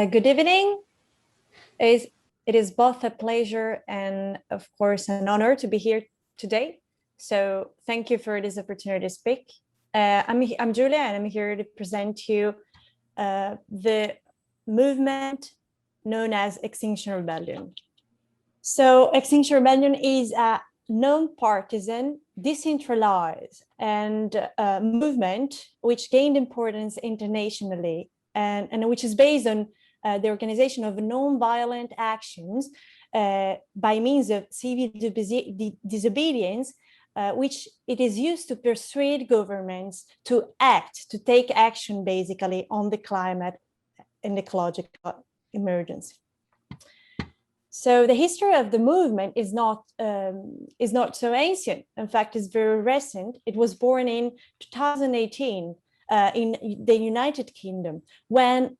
Good evening. It is both a pleasure and, of course, an honor to be here today. So thank you for this opportunity to speak. I'm Julia, and I'm here to present to you the movement known as Extinction Rebellion. So Extinction Rebellion is a non-partisan, decentralized, and movement which gained importance internationally and which is based on the organization of non-violent actions by means of civil disobedience, which it is used to persuade governments to act, to take action basically on the climate and ecological emergency. So the history of the movement is not so ancient. In fact, it's very recent. It was born in 2018 in the United Kingdom, when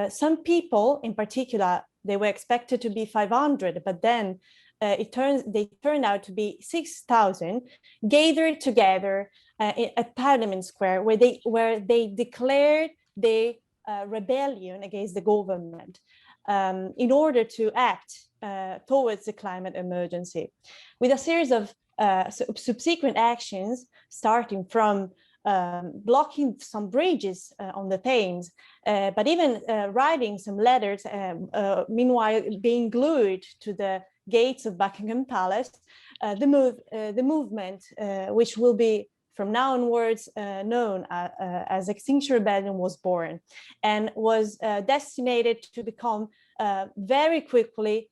some people, in particular, they were expected to be 500, but then they turned out to be 6,000, gathered together at Parliament Square, where they declared the rebellion against the government in order to act towards the climate emergency, with a series of subsequent actions, starting from blocking some bridges on the Thames, but even writing some letters, meanwhile being glued to the gates of Buckingham Palace. The movement, which will be from now onwards known as Extinction Rebellion, was born and was destined to become very quickly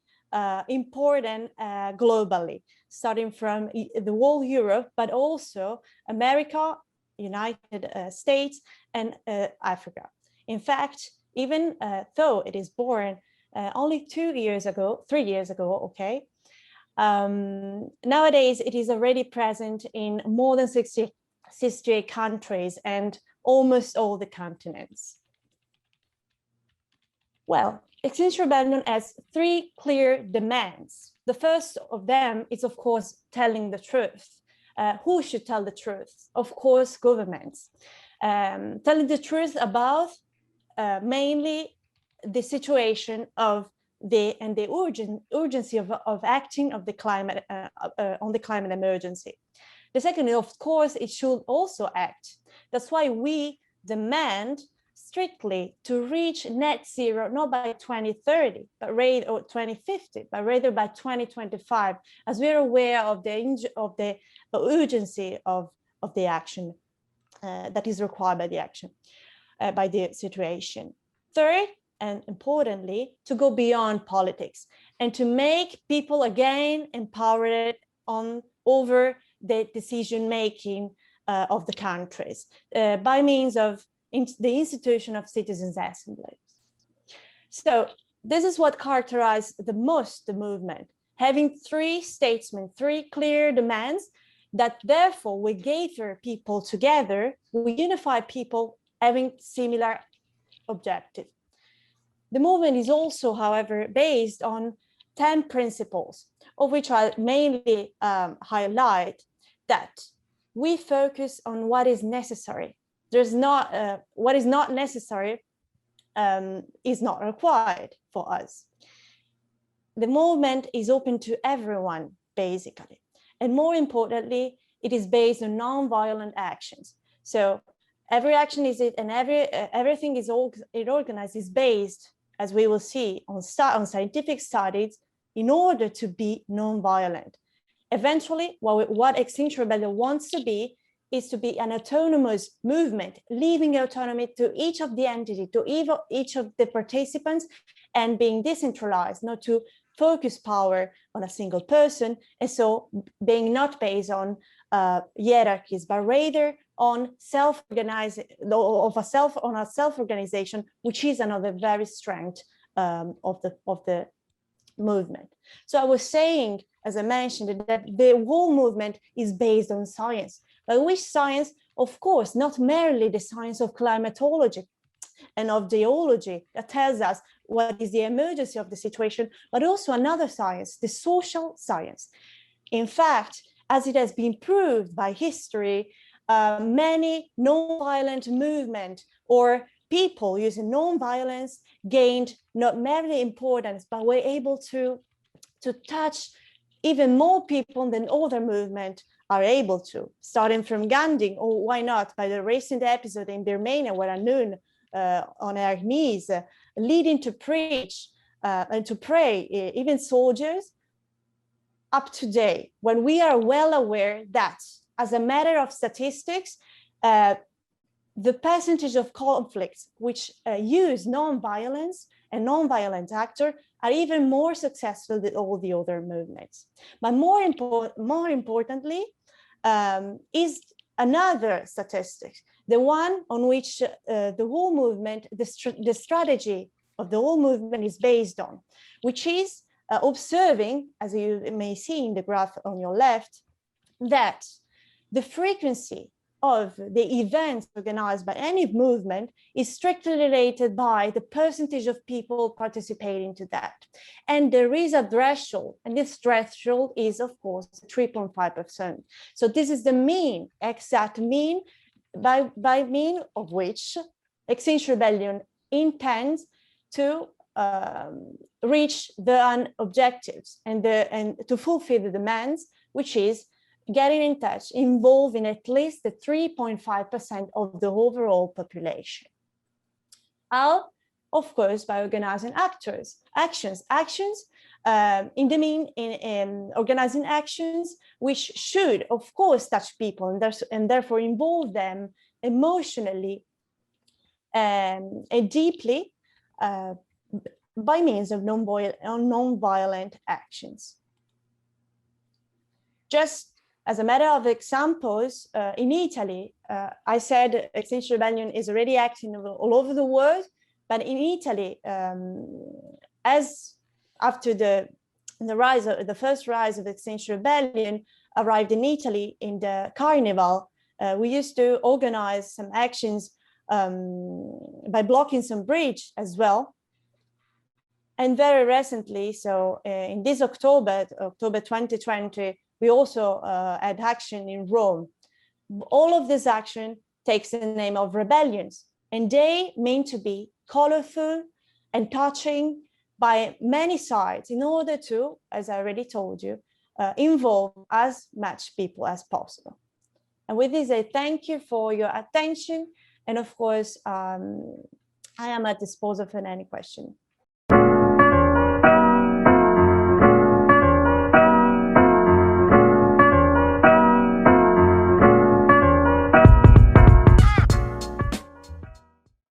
important globally, starting from the whole Europe, but also America, United States, and Africa. In fact, even though it is born only 3 years ago, okay, nowadays it is already present in more than 68 countries and almost all the continents. Well, Extinction Rebellion has 3 clear demands. The first of them is, of course, telling the truth. Who should tell the truth? Of course, governments. Telling the truth about mainly the situation of the urgency of acting of the climate on the climate emergency. The second, of course, it should also act. That's why we demand strictly to reach net zero, not by 2030, but rather, or 2050, but rather by 2025, as we're aware of the urgency of the action that is required by the action, by the situation. Third, and importantly, to go beyond politics and to make people again empowered over the decision-making of the countries by means of the institution of citizens' assemblies. So this is what characterized the movement, having 3 statements, 3 clear demands that therefore we gather people together, we unify people having similar objectives. The movement is also, however, based on 10 principles, of which I mainly highlight that we focus on what is necessary. There's not what is not necessary is not required for us. The movement is open to everyone, basically, and more importantly, it is based on non-violent actions. So every action everything is organized is based, as we will see, on scientific studies in order to be non-violent. Eventually, what Extinction Rebellion wants to be is to be an autonomous movement, leaving autonomy to each of the entity, to each of the participants, and being decentralized, not to focus power on a single person, and so being not based on hierarchies, but rather on self-organization, which is another very strength of the movement. So I was saying, as I mentioned, that the whole movement is based on science. But which science? Of course, not merely the science of climatology and of geology that tells us what is the emergency of the situation, but also another science, the social science. In fact, as it has been proved by history, many non-violent movements or people using non-violence gained not merely importance, but were able to touch even more people than other movements are able to, starting from Gandhi, or why not, by the recent episode in Birmania, where Anun on her knees, leading to preach and to pray, even soldiers, up to date, when we are well aware that, as a matter of statistics, the percentage of conflicts which use non-violence and non-violent actors are even more successful than all the other movements. But more importantly, is another statistic, the one on which the whole movement, the strategy of the whole movement is based on, which is observing, as you may see in the graph on your left, that the frequency of the events organized by any movement is strictly related by the percentage of people participating to that. And there is a threshold, and this threshold is, of course, 3.5%. So this is the mean, exact mean, by mean of which Extinction Rebellion intends to reach the objectives and to fulfill the demands, which is getting in touch, involving at least the 3.5% of the overall population. How? Of course, by organizing actions, organizing actions which should, of course, touch people and therefore involve them emotionally and deeply by means of non-violent actions. Just as a matter of examples, in Italy, I said Extinction Rebellion is already acting all over the world, but in Italy, as after the first rise of Extinction Rebellion arrived in Italy in the Carnival, we used to organize some actions by blocking some bridge as well. And very recently, so in this October 2020, we also had action in Rome. All of this action takes the name of rebellions, and they mean to be colorful and touching by many sides in order to, as I already told you, involve as much people as possible. And with this, I thank you for your attention. And of course, I am at disposal for any question.